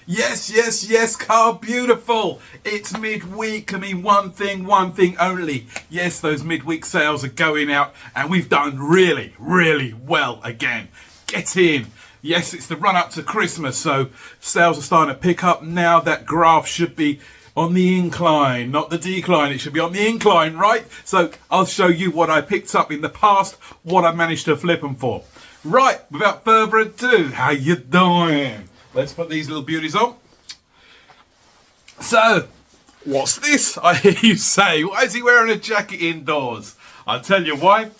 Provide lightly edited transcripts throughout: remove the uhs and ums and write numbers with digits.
Yes, yes, yes, Car Beautiful. It's midweek. I mean, one thing only. Yes, those midweek sales are going out and we've done really, really well again. Get in. Yes, it's the run up to Christmas, so sales are starting to pick up now. That graph should be on the incline, not the decline. It should be on the incline, right? So I'll show you what I picked up in the past, what I managed to flip them for. Right, without further ado, how you doing? Let's put these little beauties on. So, what's this? I hear you say. Why is he wearing a jacket indoors? I'll tell you why.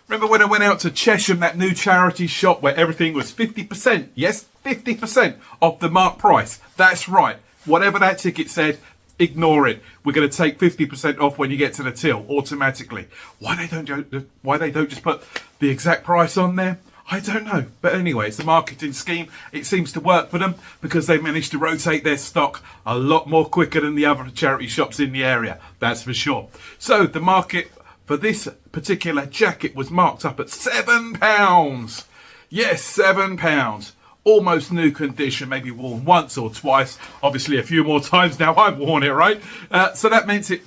Remember when I went out to Chesham, that new charity shop where everything was 50%? Yes, 50% off the marked price. That's right. Whatever that ticket said, ignore it. We're going to take 50% off when you get to the till automatically. Why they don't just put the exact price on there? I don't know. But anyway, it's a marketing scheme. It seems to work for them because they managed to rotate their stock a lot more quicker than the other charity shops in the area. That's for sure. So the market for this particular jacket was marked up at £7. Yes, £7. Almost new condition, maybe worn once or twice. Obviously a few more times now I've worn it, right? So that meant it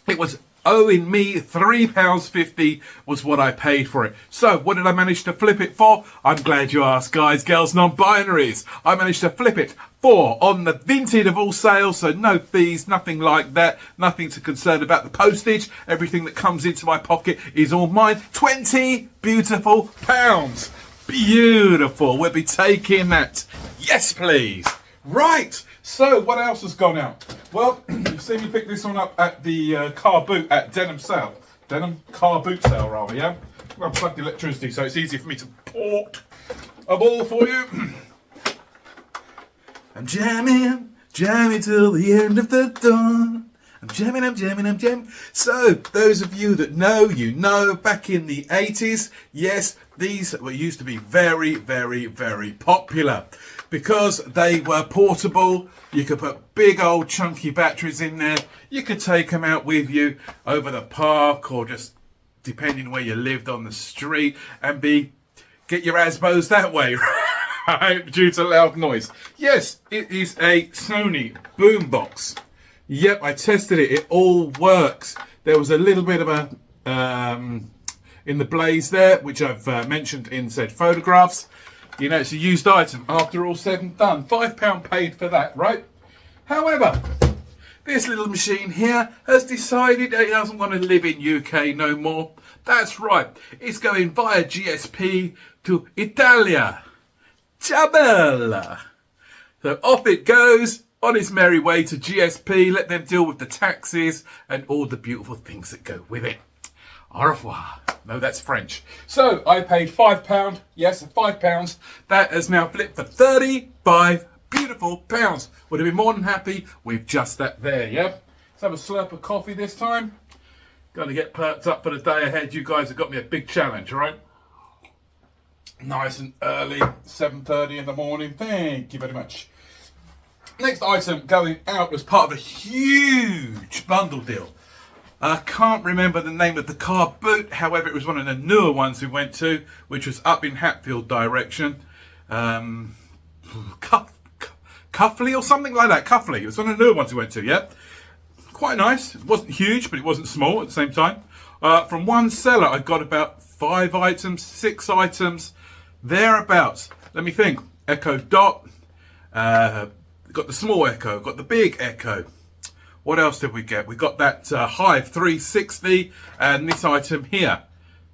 was owing me £3.50 was what I paid for it. So what did I manage to flip it for? I'm glad you asked, guys, girls, non-binaries. I managed to flip it for on the Vinted of all sales, so no fees, nothing like that, nothing to concern about the postage. Everything that comes into my pocket is all mine. 20 beautiful pounds. Beautiful. We'll be taking that. Yes, please. Right. So what else has gone out? Well, you've seen me pick this one up at the car boot at Denim car boot sale rather, yeah? I've plugged the electricity so it's easy for me to port a ball for you. I'm jamming till the end of the dawn. I'm jamming. So, those of you that know, you know, back in the 80s, yes, these used to be very, very, very popular because they were portable. You could put big old chunky batteries in there. You could take them out with you over the park or just depending where you lived on the street and get your asbos that way, right? Due to loud noise. Yes, it is a Sony boombox. Yep, I tested it. It all works. There was a little bit of a in the blaze there, which I've mentioned in said photographs. You know, it's a used item after all said and done. £5 paid for that, right? However, this little machine here has decided it doesn't want to live in UK no more. That's right. It's going via GSP to Italia. Ciao. So off it goes. On its merry way to GSP, let them deal with the taxes and all the beautiful things that go with it. Au revoir. No, that's French. So I paid £5. Yes, £5. That has now flipped for 35 beautiful pounds. Would have been more than happy with just that there, yeah? Let's have a slurp of coffee this time. Going to get perked up for the day ahead. You guys have got me a big challenge, all right? Nice and early, 7:30 in the morning. Thank you very much. Next item going out was part of a huge bundle deal. I can't remember the name of the car boot. However, it was one of the newer ones we went to, which was up in Hatfield direction. Cuffley or something like that. Cuffley. It was one of the newer ones we went to, yeah. Quite nice. It wasn't huge, but it wasn't small at the same time. From one seller, I got about 5 items, 6 items, thereabouts. Let me think. Echo Dot. Got the small Echo, got the big Echo. What else did we get? We got that Hive 360 and this item here.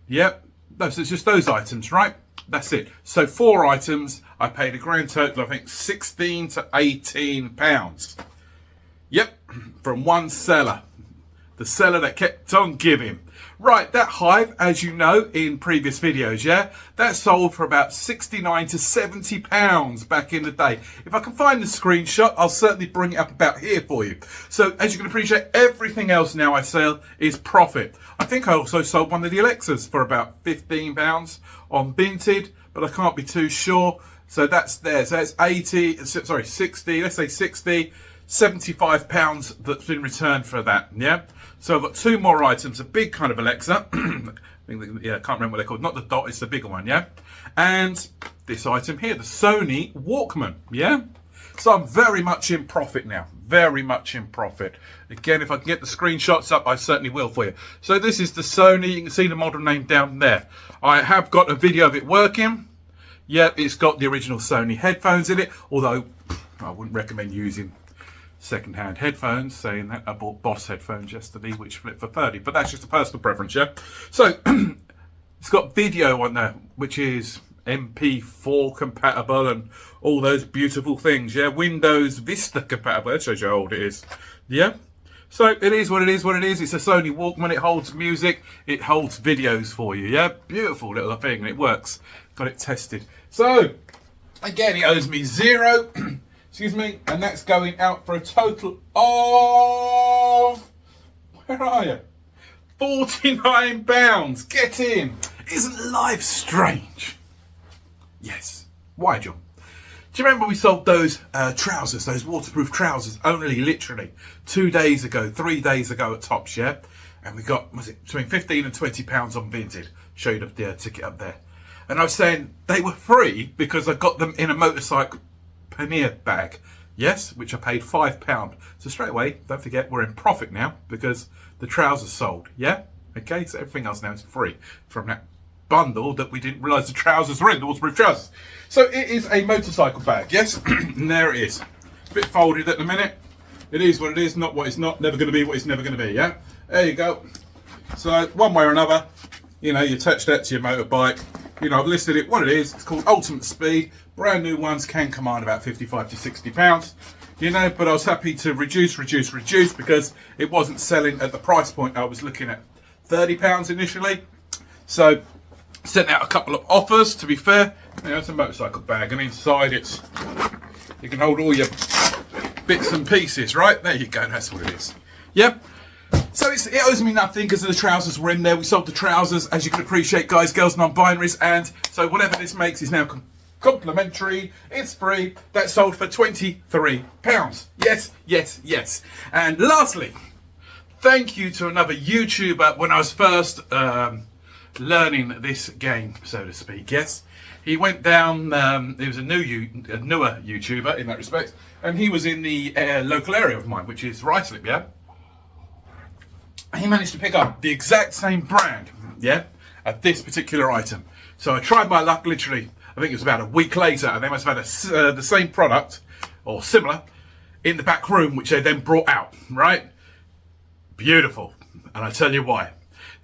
Yep, so it's just those items, right? That's it. So 4 items. I paid a grand total, I think, £16 to £18. Yep, from one seller. The seller that kept on giving. Right, that Hive, as you know in previous videos, yeah, that sold for about £69 to £70 back in the day. If I can find the screenshot, I'll certainly bring it up about here for you. So, as you can appreciate, everything else now I sell is profit. I think I also sold one of the Alexas for about £15 on Vinted, but I can't be too sure. So that's there. So that's 60, let's say 60, £75 that's been returned for that, yeah? So I've got 2 more items, a big kind of Alexa, yeah, I can't remember what they're called, not the Dot, it's the bigger one, yeah? And this item here, the Sony Walkman, yeah? So I'm very much in profit now. Very much in profit. Again, if I can get the screenshots up, I certainly will for you. So this is the Sony. You can see the model name down there. I have got a video of it working. Yep, it's got the original Sony headphones in it, although I wouldn't recommend using second-hand headphones, saying that I bought Boss headphones yesterday, which flipped for 30, but that's just a personal preference, yeah? So, it's got video on there, which is MP4 compatible and all those beautiful things, yeah? Windows Vista compatible, that shows you how old it is, yeah? So, it is what it is, what it is. It's a Sony Walkman, it holds music, it holds videos for you, yeah? Beautiful little thing, and it works. Got it tested. So, again, it owes me 0, excuse me, and that's going out for a total of, where are you? £49. Get in. Isn't life strange? Yes. Why, John? Do you remember we sold those trousers, those waterproof trousers, only literally 2 days ago, 3 days ago at Tops, yeah? And we got, was it between £15 and £20 on Vinted? Show you the ticket up there. And I was saying they were free because I got them in a motorcycle pannier bag. Yes, which I paid £5. So straight away, don't forget, we're in profit now because the trousers sold. Yeah? Okay, so everything else now is free from that bundle that we didn't realise the trousers were in, the waterproof trousers. So it is a motorcycle bag, yes? And there it is. A bit folded at the minute. It is what it is, not what it's not, never going to be what it's never going to be, yeah? There you go. So one way or another, you know, you attach that to your motorbike. You know, I've listed it what it is. It's called Ultimate Speed. Brand new ones can command about 55 to 60 pounds. You know, but I was happy to reduce because it wasn't selling at the price point I was looking at. £30 initially. So sent out a couple of offers, to be fair. You know, it's a motorcycle bag, and inside you can hold all your bits and pieces, right? There you go, that's what it is. Yep. So it owes me nothing because the trousers were in there. We sold the trousers, as you can appreciate, guys, girls, non-binaries, and so whatever this makes is now complimentary. It's free. That sold for £23. Yes, yes, yes. And lastly, thank you to another YouTuber when I was first learning this game, so to speak. Yes, he went down. He was a newer YouTuber in that respect, and he was in the local area of mine, which is Ruislip, yeah. He managed to pick up the exact same brand, yeah, of this particular item. So I tried my luck literally, I think it was about a week later, and they must have had the same product, or similar, in the back room, which they then brought out, right? Beautiful. And I tell you why.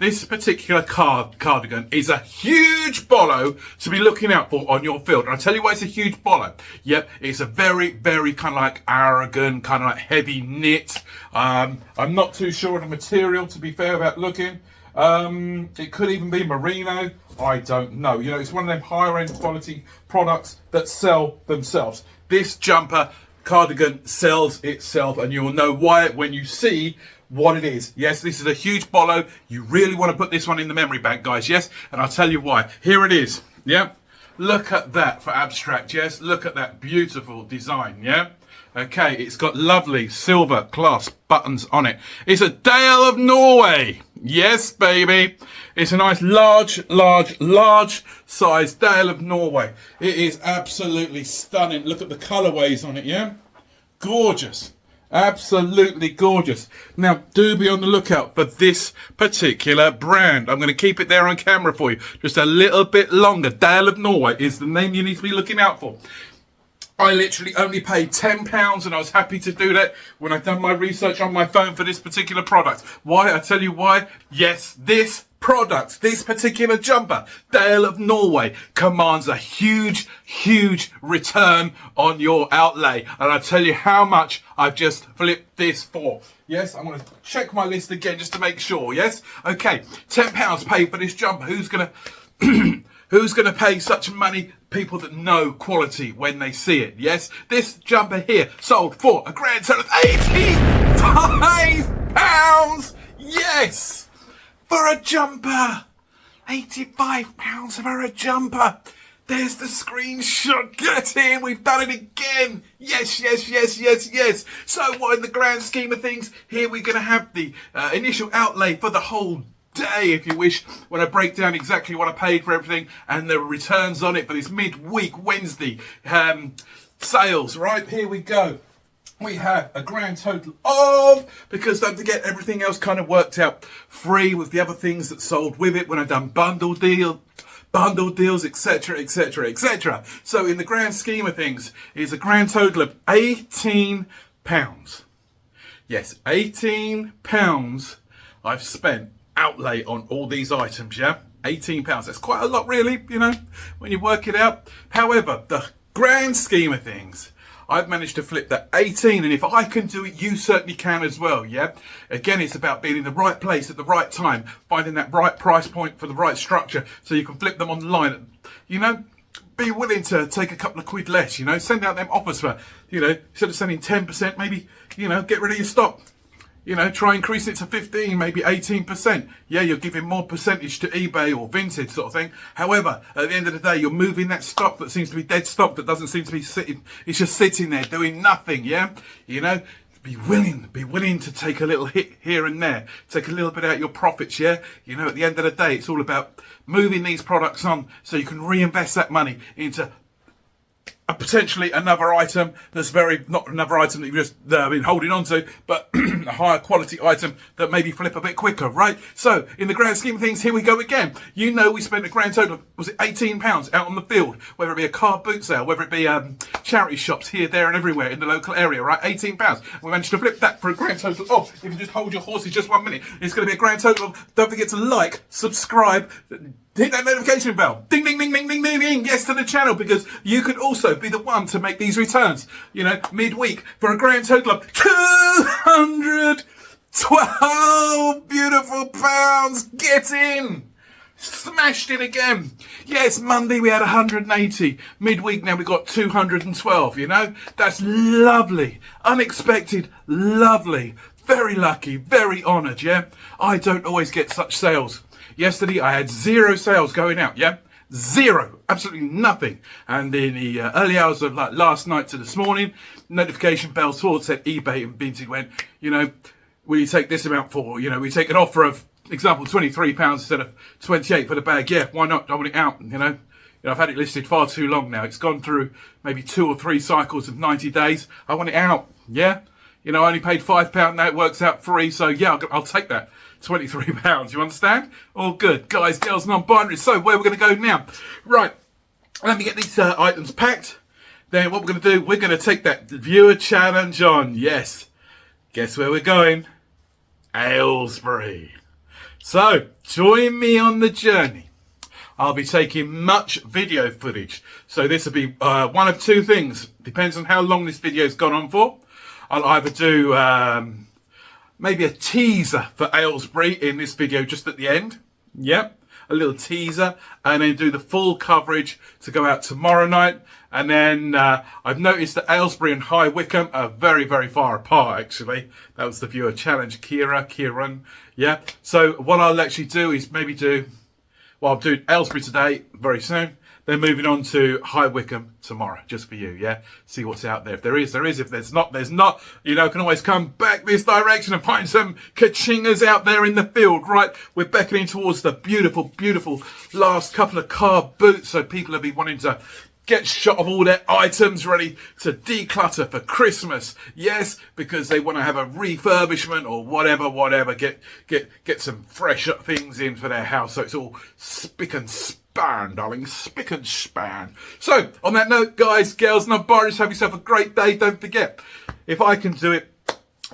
This particular cardigan is a huge bollo to be looking out for on your field. And I'll tell you why it's a huge bollo. Yep, it's a very, very kind of like arrogant, kind of like heavy knit. I'm not too sure of the material, to be fair, about looking. It could even be merino. I don't know. You know, it's one of them higher end quality products that sell themselves. This jumper cardigan sells itself, and you will know why when you see what it is. Yes, this is a huge bollo. You really want to put this one in the memory bank, guys. Yes, and I'll tell you why. Here it is. Yeah, look at that for abstract. Yes, look at that beautiful design. Yeah, okay, it's got lovely silver clasp buttons on it. It's a Dale of Norway. Yes, baby. It's a nice large size Dale of Norway. It is absolutely stunning. Look at the colorways on it. Yeah, gorgeous. Absolutely gorgeous. Now, do be on the lookout for this particular brand. I'm going to keep it there on camera for you. Just a little bit longer. Dale of Norway is the name you need to be looking out for. I literally only paid £10, and I was happy to do that when I've done my research on my phone for this particular product. Why? I tell you why. Yes, this product, this particular jumper, Dale of Norway, commands a huge return on your outlay. And I tell you how much I've just flipped this for. Yes, I'm going to check my list again just to make sure. Yes, okay, £10 paid for this jumper. Who's going to pay such money? People that know quality when they see it. Yes, this jumper here sold for a grand total of £85. Yes, for a jumper. £85 for a jumper. There's the screenshot. Get in. We've done it again. Yes. So what, in the grand scheme of things, here we're going to have the initial outlay for the whole day, if you wish, when I break down exactly what I paid for everything and the returns on it for this midweek Wednesday. sales, right? Here we go. We have a grand total of, because don't forget everything else kind of worked out free with the other things that sold with it when I done bundle deals, etc, etc, etc. So in the grand scheme of things, it's a grand total of £18. Yes, £18 I've spent outlay on all these items, yeah? £18. That's quite a lot, really, you know, when you work it out. However, the grand scheme of things, I've managed to flip that 18, and if I can do it, you certainly can as well, yeah? Again, it's about being in the right place at the right time, finding that right price point for the right structure so you can flip them online. You know, be willing to take a couple of quid less, you know, send out them offers for, you know, instead of sending 10%, maybe, you know, get rid of your stock. You know, try increase it to 15, maybe 18%. Yeah, you're giving more percentage to eBay or Vinted sort of thing. However, at the end of the day, you're moving that stock that seems to be dead stock, that doesn't seem to be sitting. It's just sitting there doing nothing, yeah? You know, be willing to take a little hit here and there. Take a little bit out your profits, yeah? You know, at the end of the day, it's all about moving these products on so you can reinvest that money into potentially another item that's not another item that you've just been holding on to, but a higher quality item that maybe flip a bit quicker, right? So in the grand scheme of things, here we go again. You know, we spent a grand total of, was it £18 out on the field, whether it be a car boot sale, whether it be charity shops here, there and everywhere in the local area, right? £18. We managed to flip that for a grand total of, if you just hold your horses just 1 minute, it's going to be a grand total of, don't forget to like, subscribe, hit that notification bell. Ding, ding, ding, ding, ding, ding, ding. Yes to the channel, because you could also be the one to make these returns, you know, midweek for a grand total of 212 beautiful pounds. Get in. Smashed it again. Yes, Monday we had 180. Midweek now we got 212, you know. That's lovely. Unexpected. Lovely. Very lucky. Very honoured, yeah. I don't always get such sales. Yesterday, I had 0 sales going out, yeah? 0. Absolutely nothing. And in the early hours of like last night to this morning, notification bells forward said eBay and Vinted went, you know, will you take this amount for, you know, we take an offer of, example, £23 instead of 28 for the bag. Yeah, why not? I want it out, you know. I've had it listed far too long now. It's gone through maybe 2 or 3 cycles of 90 days. I want it out, yeah? You know, I only paid £5 now, it works out free, so yeah, I'll take that. £23, you understand? All good. Guys, girls, non-binary. So, where we're going to go now? Right, let me get these items packed. Then what we're going to do, we're going to take that viewer challenge on. Yes. Guess where we're going? Aylesbury. So, join me on the journey. I'll be taking much video footage. So this will be one of 2 things. Depends on how long this video's gone on for. I'll either do maybe a teaser for Aylesbury in this video just at the end. Yep, a little teaser. And then do the full coverage to go out tomorrow night. And then I've noticed that Aylesbury and High Wycombe are very, very far apart, actually. That was the viewer challenge. Kieran. Yeah. So what I'll actually do is maybe I'll do Aylesbury today, very soon. Then moving on to High Wycombe tomorrow, just for you, yeah? See what's out there. If there is, there is. If there's not, there's not. You know, can always come back this direction and find some ka-chingers out there in the field, right? We're beckoning towards the beautiful, beautiful last couple of car boots, so people will be wanting to get shot of all their items ready to declutter for Christmas. Yes, because they want to have a refurbishment or whatever. Get some fresh things in for their house, so it's all spick and span, darling, spick and span. So, on that note, guys, girls, non-binaries, have yourself a great day. Don't forget, if I can do it,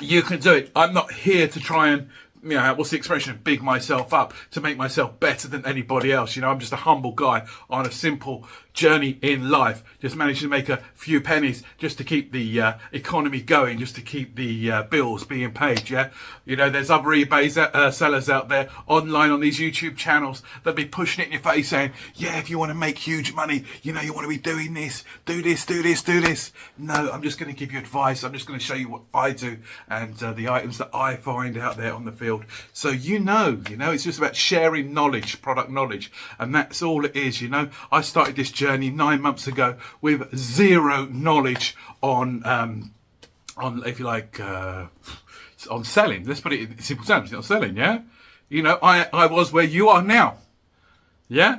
you can do it. I'm not here to try and, you know, what's the expression, big myself up, to make myself better than anybody else. You know, I'm just a humble guy on a simple journey in life, just managing to make a few pennies just to keep the economy going, just to keep the bills being paid. Yeah, you know, there's other eBay sellers out there online on these YouTube channels that be pushing it in your face saying, yeah, if you want to make huge money, you know, you want to be doing this, do this. No, I'm just going to give you advice. I'm just going to show you what I do and the items that I find out there on the field. So you know, it's just about sharing knowledge, product knowledge, and that's all it is. You know, I started this journey 9 months ago with 0 knowledge on if you like on selling. Let's put it in simple terms. Not selling, yeah. You know, I was where you are now, yeah.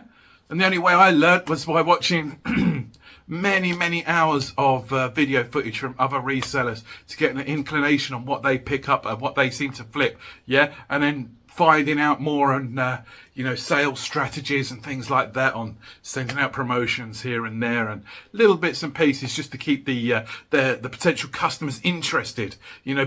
And the only way I learnt was by watching many hours of video footage from other resellers to get an inclination on what they pick up and what they seem to flip, yeah, and then finding out more on sales strategies and things like that, on sending out promotions here and there and little bits and pieces just to keep the potential customers interested,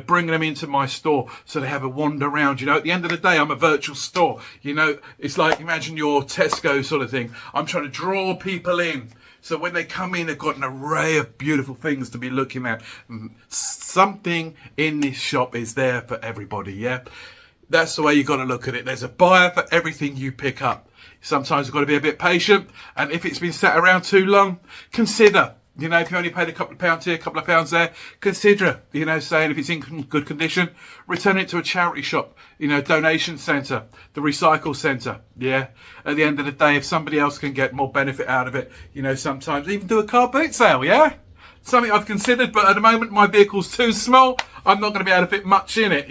bringing them into my store so they have a wander around. At the end of the day, I'm a virtual store. It's like, imagine your Tesco sort of thing. I'm trying to draw people in, so when they come in, they've got an array of beautiful things to be looking at. Something in this shop is there for everybody, yeah? That's the way you got to look at it. There's a buyer for everything you pick up. Sometimes you've got to be a bit patient. And if it's been sat around too long, consider, if you only paid a couple of pounds here, a couple of pounds there, consider, saying if it's in good condition, return it to a charity shop, donation centre, the recycle centre. Yeah. At the end of the day, if somebody else can get more benefit out of it, sometimes even do a car boot sale. Yeah. Something I've considered, but at the moment my vehicle's too small. I'm not going to be able to fit much in it,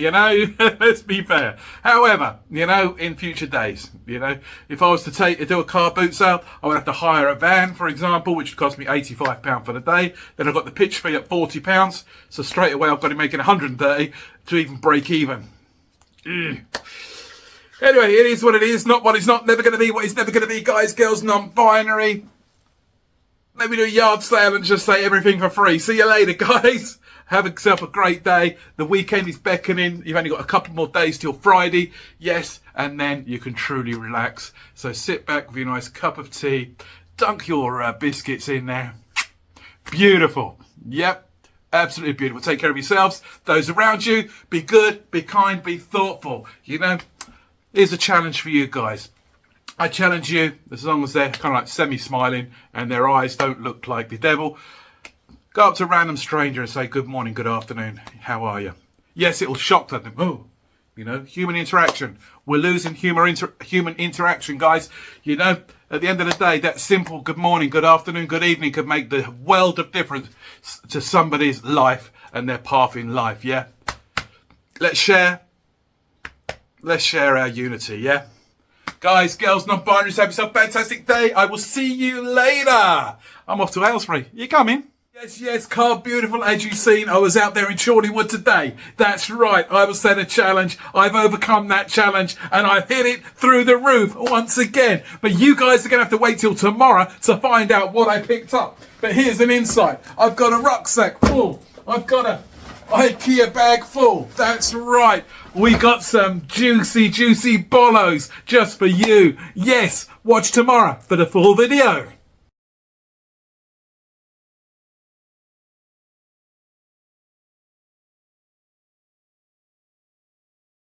Let's be fair. However, in future days, if I was to do a car boot sale, I would have to hire a van, for example, which would cost me £85 for the day. Then I've got the pitch fee at £40. So straight away I've got to make it 130 to even break even. Anyway, it is what it is, not what it's not, never going to be what it's never going to be, guys, girls, non-binary. Maybe do a yard sale and just say everything for free. See you later, guys. Have yourself a great day. The weekend is beckoning. You've only got a couple more days till Friday. Yes, and then you can truly relax. So sit back with your nice cup of tea. Dunk your biscuits in there. Beautiful. Yep, absolutely beautiful. Take care of yourselves, those around you. Be good, be kind, be thoughtful. Here's a challenge for you guys. I challenge you, as long as they're kind of like semi-smiling and their eyes don't look like the devil, go up to a random stranger and say, good morning, good afternoon, how are you? Yes, it'll shock them. Oh, human interaction. We're losing human interaction, guys. At the end of the day, that simple good morning, good afternoon, good evening could make the world of difference to somebody's life and their path in life, yeah? Let's share our unity, yeah? Guys, girls, non-binaries, have yourself a fantastic day. I will see you later. I'm off to Aylesbury. You coming? Yes, car beautiful. As you've seen, I was out there in Chorleywood today. That's right. I was set a challenge. I've overcome that challenge and I've hit it through the roof once again. But you guys are going to have to wait till tomorrow to find out what I picked up. But here's an insight. I've got a rucksack full. I've got a IKEA bag full. That's right. We got some juicy bollos just for you. Yes, watch tomorrow for the full video.